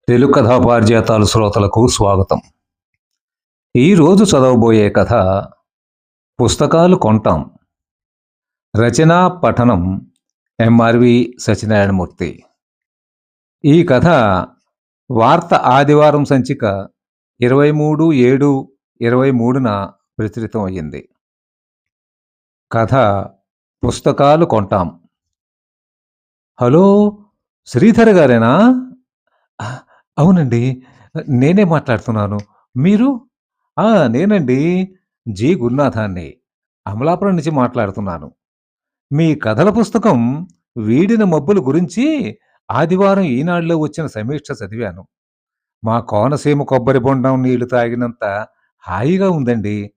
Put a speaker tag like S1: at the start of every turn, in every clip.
S1: తెలుగు కథా పారిజాతాలు శ్రోతలకు స్వాగతం. ఈరోజు చదవబోయే కథ పుస్తకాలు కొంటాం. రచన పఠనం ఎంఆర్వి సత్యనారాయణమూర్తి. ఈ కథ వార్త ఆదివారం సంచిక 23/7/23న ప్రచురితం అయ్యింది. కథ పుస్తకాలు కొంటాం. హలో, శ్రీధర్ గారేనా? అవునండి. నేనే మాట్లాడుతున్నాను. మీరు? నేనండి. గురునాథాన్ని. అమలాపురం నుంచి మాట్లాడుతున్నాను. మీ కథల పుస్తకం 'వీడిన మబ్బులు' గురించి ఆదివారం ఈనాడులో వచ్చిన సమీక్ష చదివాను. మా కోనసీమ కొబ్బరి బొండం నీళ్లు తాగినంత హాయిగా ఉందండి.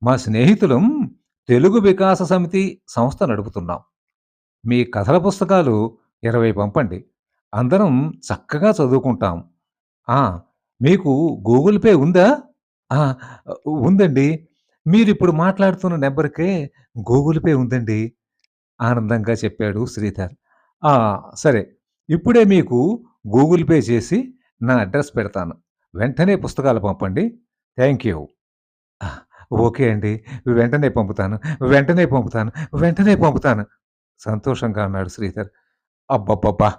S1: మా స్నేహితులం తెలుగు వికాస సమితి సంస్థ నడుపుతున్నాం. మీ కథల పుస్తకాలు 20 పంపండి. అందరం చక్కగా చదువుకుంటాం. ఆ! మీకు గూగుల్ పే ఉందా? ఆ! ఉందండి. మీరిప్పుడు మాట్లాడుతున్న నంబర్‌కే గూగుల్ పే ఉందండి. ఆనందంగా చెప్పాడు శ్రీధర్. ఆ! సరే. ఇప్పుడే మీకు గూగుల్ పే చేసి నా అడ్రెస్ పెడతాను. వెంటనే పుస్తకాలు పంపండి. Thank you. ఆ! ఓకే అండి. వెంటనే పంపుతాను. వెంటనే పంపుతాను. వెంటనే పంపుతాను. సంతోషంగా అన్నాడు శ్రీధర్. అబ్బబ్బబ్బా!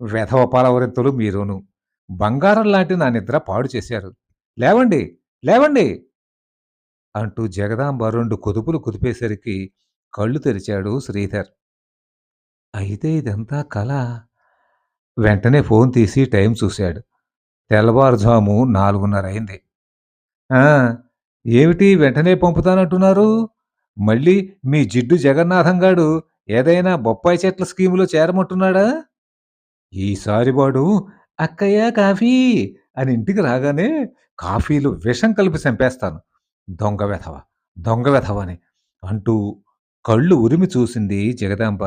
S1: వెధవ పలవరింతలు మీరును. బంగారం లాంటి నా నిద్ర పాడు చేశారు. లేవండి! లేవండి! అంటూ జగదాంబ 2 కుదుపులు కుదిపేసరికి కళ్ళు తెరిచాడు శ్రీధర్. అయితే ఇదంతా కలా? వెంటనే ఫోన్ తీసి టైం చూశాడు. తెల్లవారుజాము 4:30 అయింది. ఆ! ఏమిటి వెంటనే పంపుతానంటున్నారు? మళ్ళీ మీ జిడ్డు జగన్నాథం గాడు ఏదైనా బొప్పాయి చెట్ల స్కీములో చేరమంటున్నాడా? ఈసారి వాడు "అక్కయ్య కాఫీ" అని ఇంటికి రాగానే కాఫీలో విషం కలిపి చంపేస్తాను. దొంగ వెధవ, దొంగ వెధవ అని అంటూ కళ్ళు ఉరిమి చూసింది జగదాంబ.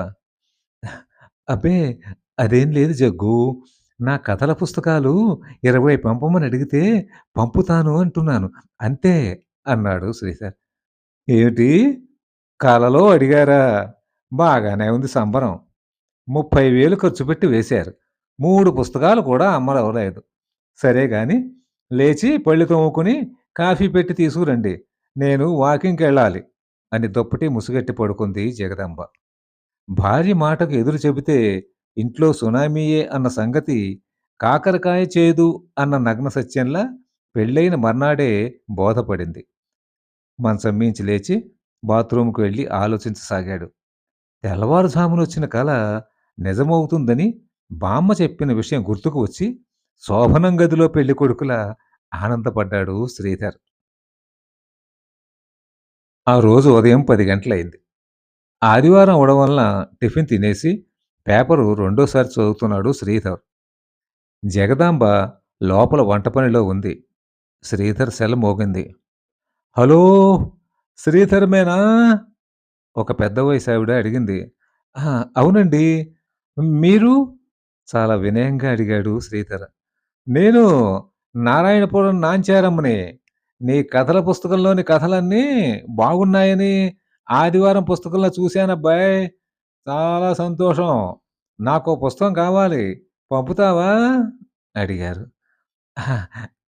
S1: అబ్బే! అదేం లేదు జగ్గు. నా కథల పుస్తకాలు 20 పంపమని అడిగితే పంపుతాను అంటున్నాను. అంతే అన్నాడు శ్రీధర్. ఏమిటి? కలలో అడిగారా? బాగానే ఉంది సంబరం. 30,000 ఖర్చుపెట్టి వేశారు. 3 పుస్తకాలు కూడా అమ్మడవలేదు. సరే గాని లేచి పళ్ళు తోముకుని కాఫీ పెట్టి తీసుకురండి. నేను వాకింగ్‌కెళ్ళాలి అని దుప్పటి ముసుగెట్టి పడుకుంది జగదాంబ. భార్య మాటకు ఎదురు చెబితే ఇంట్లో సునామీయే అన్న సంగతి కాకరకాయ చేదు అన్న నగ్న సత్యంలా పెళ్ళైన మర్నాడే బోధపడింది. మంచం మీంచి లేచి బాత్రూంకి వెళ్ళి ఆలోచించసాగాడు. తెల్లవారుజామునొచ్చిన కల నిజమవుతుందని బామ్మ చెప్పిన విషయం గుర్తుకు వచ్చి శోభనం గదిలో పెళ్ళికొడుకులా ఆనందపడ్డాడు శ్రీధర్. ఆ రోజు ఉదయం 10 గంటలయింది. ఆదివారం అవ్వడం వలన టిఫిన్ తినేసి పేపరు రెండోసారి చదువుతున్నాడు శ్రీధర్. జగదాంబ లోపల వంట పనిలో ఉంది. శ్రీధర్ సెల్ మోగింది. హలో! శ్రీధరమేనా? ఒక పెద్ద వయసావిడ అడిగింది. అవునండి. మీరు? చాలా వినయంగా అడిగాడు శ్రీధర్. నేను నారాయణపురం నాంచారమ్మని. నీ కథల పుస్తకంలోని కథలన్నీ బాగున్నాయని ఆదివారం పుస్తకంలో చూశానబ్బాయ్. చాలా సంతోషం. నాకో పుస్తకం కావాలి. పంపుతావా? అడిగారు. "ఆహా,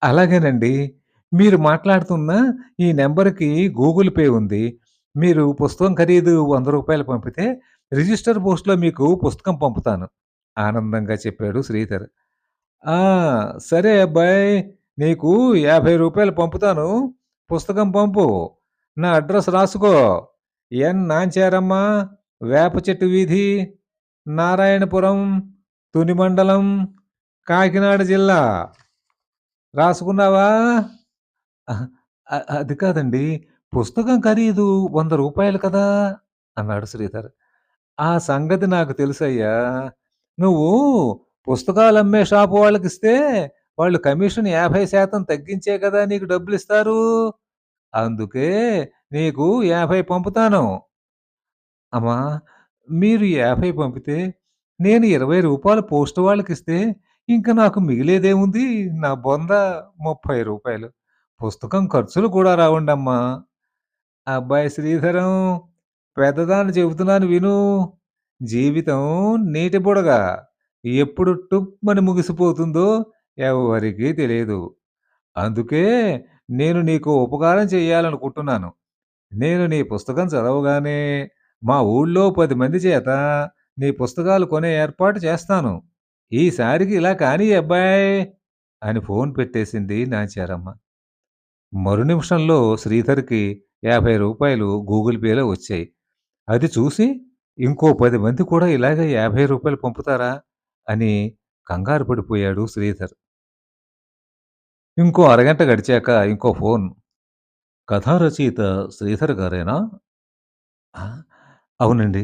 S1: అలాగేనండి. మీరు మాట్లాడుతున్న ఈ నంబర్‌కి గూగుల్ పే ఉంది. మీరు పుస్తకం ఖరీదు రూ. 100 పంపితే రిజిస్టర్ పోస్ట్‌లో మీకు పుస్తకం పంపుతాను" ఆనందంగా చెప్పాడు శ్రీధర్. "ఆ! సరే అబ్బాయ్. నీకు రూ. 50 పంపుతాను. పుస్తకం పంపు. నా అడ్రస్ రాసుకో. ఎన్ నాంచారమ్మ, వేప చెట్టు వీధి, నారాయణపురం, తుని మండలం, కాకినాడ జిల్లా. రాసుకున్నావా?" అహా! అది కాదండి. పుస్తకం ఖరీదు రూ. 100 కదా! అన్నాడు శ్రీధర్. ఆ సంగతి నాకు తెలుసయ్యా. నువ్వు పుస్తకాలమ్మే షాపు వాళ్ళకిస్తే, వాళ్ళు కమిషన్ 50% తగ్గించే కదా నీకు డబ్బులిస్తారు. అందుకే నీకు 50 పంపుతాను. అమ్మా! మీరు 50 పంపితే, నేను రూ. 20 పోస్ట్ వాళ్ళకిస్తే, ఇంక నాకు మిగిలేదేముంది? నా బొంద రూ. 30. పుస్తకం ఖర్చులు కూడా రావండమ్మా. అబ్బాయి శ్రీధరం, పెద్దదాన్ని చెబుతున్నాను విను. జీవితం నీటి బుడగ. ఎప్పుడు టుప్‌మని ముగిసిపోతుందో ఎవ్వరికీ తెలీదు. అందుకే నేను నీకు ఉపకారం చేయాలనుకుంటున్నాను. నేను నీ పుస్తకం చదవగానే మా ఊళ్ళో 10 మంది చేత నీ పుస్తకాలు కొనే ఏర్పాటు చేస్తాను. ఈసారికి ఇలా కానియ్యి అబ్బాయ్ అని ఫోన్ పెట్టేసింది నాంచారమ్మ. మరు నిమిషంలో శ్రీధర్‌కి రూ. 50 గూగుల్ పేలో వచ్చాయి. అది చూసి ఇంకో 10 మంది కూడా ఇలాగే రూ. 50 పంపుతారా అని కంగారు పడిపోయాడు శ్రీధర్. ఇంకో అరగంట గడిచాక ఇంకో ఫోన్. కథా రచయిత శ్రీధర్ గారేనా? ఆ! అవునండి.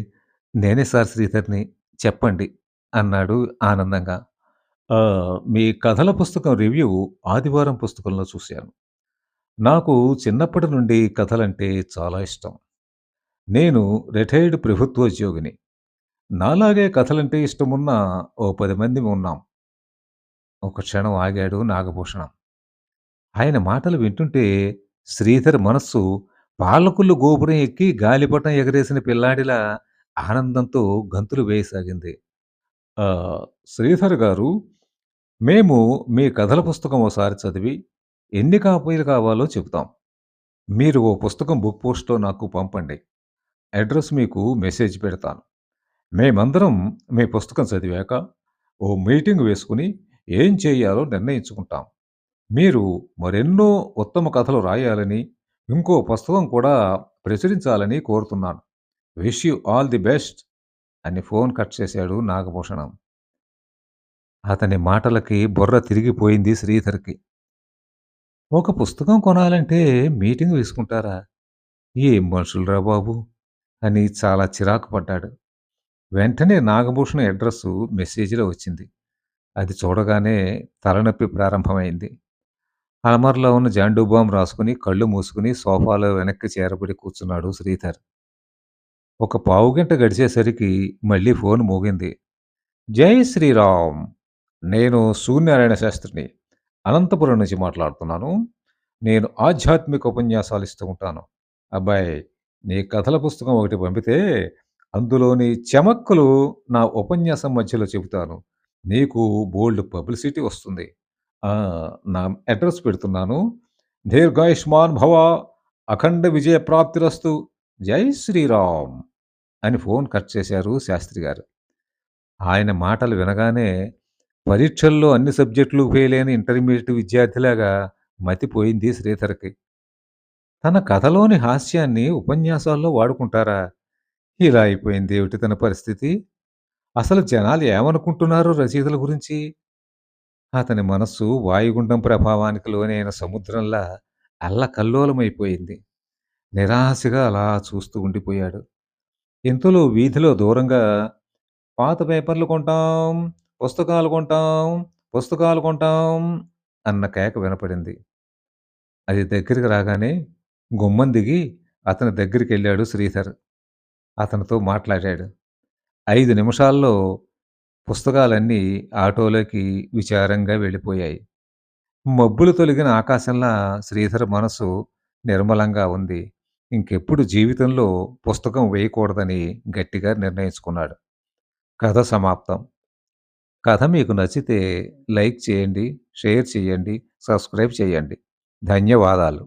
S1: నేనే సార్ శ్రీధర్‌ని. చెప్పండి అన్నాడు ఆనందంగా. మీ కథల పుస్తకం రివ్యూ ఆదివారం పుస్తకంలో చూశాను. నాకు చిన్నప్పటి నుండి కథలంటే చాలా ఇష్టం. నేను రిటైర్డ్ ప్రభుత్వోద్యోగిని. నాలాగే కథలంటే ఇష్టమున్న ఓ 10 మంది ఉన్నాం. ఒక క్షణం ఆగాడు నాగభూషణం. ఆయన మాటలు వింటుంటే శ్రీధర్ మనస్సు పాలకొల్లు గోపురం ఎక్కి గాలిపటం ఎగరేసిన పిల్లాడిలా ఆనందంతో గంతులు వేయసాగింది. శ్రీధర్ గారు, మేము మీ కథల పుస్తకం ఓసారి చదివి ఎన్ని కాపీలు కావాలో చెబుతాం. మీరు ఓ పుస్తకం బుక్ పోస్ట్‌లో నాకు పంపండి. అడ్రెస్ మీకు మెసేజ్ పెడతాను. మేమందరం మీ పుస్తకం చదివాక ఓ మీటింగ్ వేసుకొని ఏం చేయాలో నిర్ణయించుకుంటాం. మీరు మరెన్నో ఉత్తమ కథలు రాయాలని, ఇంకో పుస్తకం కూడా ప్రచురించాలని కోరుతున్నాను. Wish you all the best అని ఫోన్ కట్ చేశాడు నాగభూషణం. అతని మాటలకి బుర్ర తిరిగిపోయింది శ్రీధర్‌కి. ఒక పుస్తకం కొనాలంటే మీటింగ్ వేసుకుంటారా? ఏం మనుషులురా బాబు! అని చాలా చిరాకు పడ్డాడు. వెంటనే నాగభూషణం అడ్రస్సు మెసేజ్‌లో వచ్చింది. అది చూడగానే తలనొప్పి ప్రారంభమైంది. అలమారులో ఉన్న జాండూ బామ్ రాసుకుని, కళ్ళు మూసుకుని సోఫాలో వెనక్కి చేరబడి కూర్చున్నాడు శ్రీధర్. ఒక పావుగంట గడిచేసరికి మళ్ళీ ఫోన్ మోగింది. జై శ్రీరామ్! నేను సూర్యనారాయణ శాస్త్రిని. అనంతపురం నుంచి మాట్లాడుతున్నాను. నేను ఆధ్యాత్మిక ఉపన్యాసాలు ఇస్తూ ఉంటాను. అబ్బాయ్! నీ కథల పుస్తకం ఒకటి పంపితే, అందులోని చమక్కులు నా ఉపన్యాసం మధ్యలో చెబుతాను. నీకు బోలెడు పబ్లిసిటీ వస్తుంది. ఆ! నా అడ్రెస్ పెడుతున్నాను. దీర్ఘాయుష్మాన్ భవ, అఖండ విజయ ప్రాప్తిరస్తు, జై శ్రీరామ్ అని ఫోన్ కట్ చేశారు శాస్త్రి గారు. ఆయన మాటలు వినగానే పరీక్షల్లో అన్ని సబ్జెక్టులు ఫెయిల్ అయిన ఇంటర్మీడియేట్ విద్యార్థిలాగా మతిపోయింది శ్రీధర్‌కి. తన కథలోని హాస్యాన్ని ఉపన్యాసాల్లో వాడుకుంటారా? ఇలా అయిపోయిందేమిటి తన పరిస్థితి? అసలు జనాలు ఏమనుకుంటున్నారో రచయితల గురించి? అతని మనస్సు వాయుగుండం ప్రభావానికి లోనైన సముద్రంలా అల్లకల్లోలమైపోయింది. నిరాశగా అలా చూస్తూ ఉండిపోయాడు. ఇంతలో వీధిలో దూరంగా పాత పేపర్లు కొంటాం, పుస్తకాలు కొంటాం, పుస్తకాలు కొంటాం అన్న కేక వినపడింది. అది దగ్గరికి రాగానే గుమ్మం దిగి అతని దగ్గరికెళ్ళాడు శ్రీధర్. అతనితో మాట్లాడాడు. 5 నిమిషాల్లో పుస్తకాలన్నీ ఆటోలోకి విచారంగా వెళ్ళిపోయాయి. మబ్బులు తొలగిన ఆకాశంలా శ్రీధర్ మనసు నిర్మలంగా ఉంది. ఇంకెప్పుడు జీవితంలో పుస్తకం వేయకూడదని గట్టిగా నిర్ణయించుకున్నాడు. కథ సమాప్తం. కథ మీకు నచ్చితే లైక్ చేయండి, షేర్ చేయండి, సబ్స్క్రైబ్ చేయండి. ధన్యవాదాలు.